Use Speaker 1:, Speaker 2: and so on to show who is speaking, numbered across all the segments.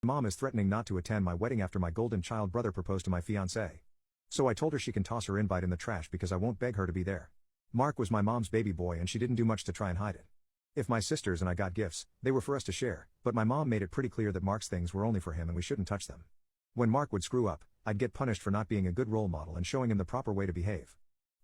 Speaker 1: Mom is threatening not to attend my wedding after my golden child brother proposed to my fiancée. So I told her she can toss her invite in the trash because I won't beg her to be there. Mark was my mom's baby boy and she didn't do much to try and hide it. If my sisters and I got gifts, they were for us to share, but my mom made it pretty clear that Mark's things were only for him and we shouldn't touch them. When Mark would screw up, I'd get punished for not being a good role model and showing him the proper way to behave.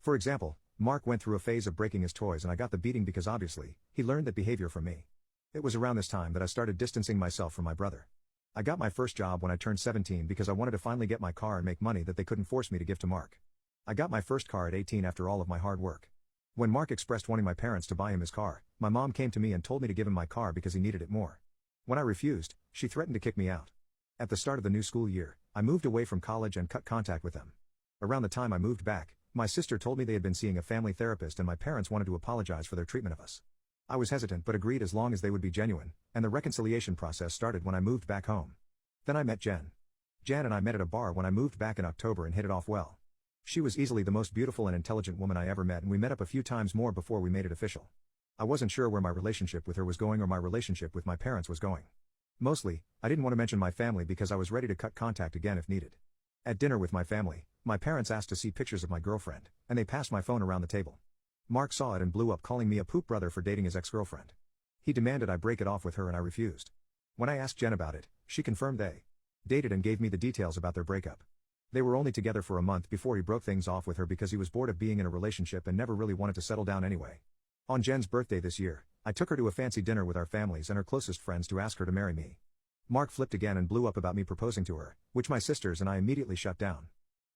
Speaker 1: For example, Mark went through a phase of breaking his toys and I got the beating because obviously, he learned that behavior from me. It was around this time that I started distancing myself from my brother. I got my first job when I turned 17 because I wanted to finally get my car and make money that they couldn't force me to give to Mark. I got my first car at 18 after all of my hard work. When Mark expressed wanting my parents to buy him his car, my mom came to me and told me to give him my car because he needed it more. When I refused, she threatened to kick me out. At the start of the new school year, I moved away from college and cut contact with them. Around the time I moved back, my sister told me they had been seeing a family therapist and my parents wanted to apologize for their treatment of us. I was hesitant but agreed as long as they would be genuine, and the reconciliation process started when I moved back home. Then I met Jen. Jan and I met at a bar when I moved back in October and hit it off well. She was easily the most beautiful and intelligent woman I ever met and we met up a few times more before we made it official. I wasn't sure where my relationship with her was going or my relationship with my parents was going. Mostly, I didn't want to mention my family because I was ready to cut contact again if needed. At dinner with my family, my parents asked to see pictures of my girlfriend, and they passed my phone around the table. Mark saw it and blew up calling me a poop brother for dating his ex-girlfriend. He demanded I break it off with her and I refused. When I asked Jen about it, she confirmed they dated and gave me the details about their breakup. They were only together for a month before he broke things off with her because he was bored of being in a relationship and never really wanted to settle down anyway. On Jen's birthday this year, I took her to a fancy dinner with our families and her closest friends to ask her to marry me. Mark flipped again and blew up about me proposing to her, which my sisters and I immediately shut down.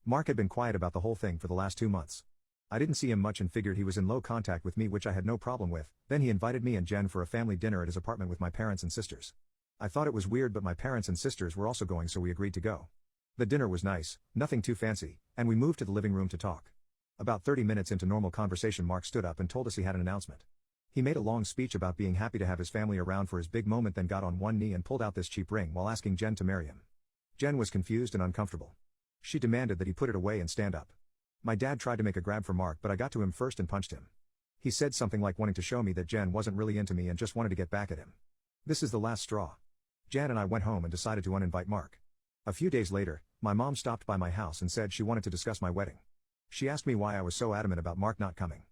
Speaker 1: Mark had been quiet about the whole thing for the last 2 months. I didn't see him much and figured he was in low contact with me, which I had no problem with. Then he invited me and Jen for a family dinner at his apartment with my parents and sisters. I thought it was weird but my parents and sisters were also going so we agreed to go. The dinner was nice, nothing too fancy, and we moved to the living room to talk. About 30 minutes into normal conversation Mark stood up and told us he had an announcement. He made a long speech about being happy to have his family around for his big moment, then got on one knee and pulled out this cheap ring while asking Jen to marry him. Jen was confused and uncomfortable. She demanded that he put it away and stand up. My dad tried to make a grab for Mark but I got to him first and punched him. He said something like wanting to show me that Jen wasn't really into me and just wanted to get back at him. This is the last straw. Jan and I went home and decided to uninvite Mark. A few days later, my mom stopped by my house and said she wanted to discuss my wedding. She asked me why I was so adamant about Mark not coming.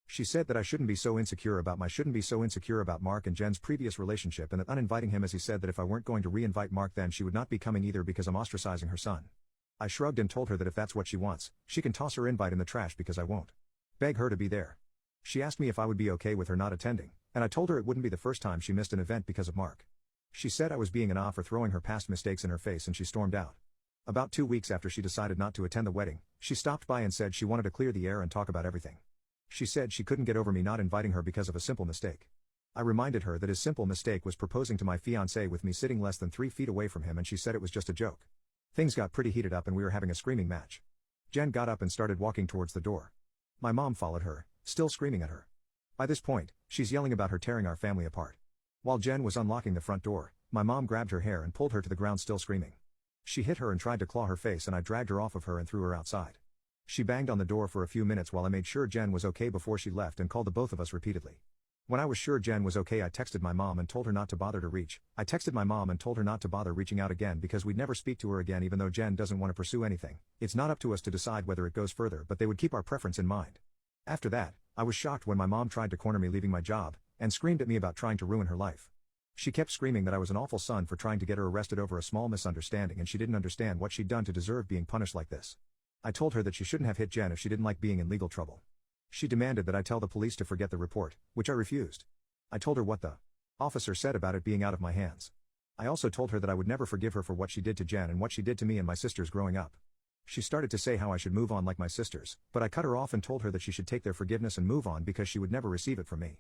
Speaker 1: She said that I shouldn't be so insecure about Mark and Jen's previous relationship and that uninviting him, as he said that if I weren't going to re-invite Mark then she would not be coming either because I'm ostracizing her son. I shrugged and told her that if that's what she wants, she can toss her invite in the trash because I won't beg her to be there. She asked me if I would be okay with her not attending, and I told her it wouldn't be the first time she missed an event because of Mark. She said I was being an off for throwing her past mistakes in her face and she stormed out. About 2 weeks after she decided not to attend the wedding, she stopped by and said she wanted to clear the air and talk about everything. She said she couldn't get over me not inviting her because of a simple mistake. I reminded her that his simple mistake was proposing to my fiancé with me sitting less than 3 feet away from him and she said it was just a joke. Things got pretty heated up and we were having a screaming match. Jen got up and started walking towards the door. My mom followed her, still screaming at her. By this point, she's yelling about her tearing our family apart. While Jen was unlocking the front door, my mom grabbed her hair and pulled her to the ground still screaming. She hit her and tried to claw her face and I dragged her off of her and threw her outside. She banged on the door for a few minutes while I made sure Jen was okay before she left and called the both of us repeatedly. When I was sure Jen was okay I texted my mom and told her not to bother reaching out again because we'd never speak to her again even though Jen doesn't want to pursue anything. It's not up to us to decide whether it goes further but they would keep our preference in mind. After that, I was shocked when my mom tried to corner me leaving my job, and screamed at me about trying to ruin her life. She kept screaming that I was an awful son for trying to get her arrested over a small misunderstanding and she didn't understand what she'd done to deserve being punished like this. I told her that she shouldn't have hit Jen if she didn't like being in legal trouble. She demanded that I tell the police to forget the report, which I refused. I told her what the officer said about it being out of my hands. I also told her that I would never forgive her for what she did to Jen and what she did to me and my sisters growing up. She started to say how I should move on like my sisters, but I cut her off and told her that she should take their forgiveness and move on because she would never receive it from me.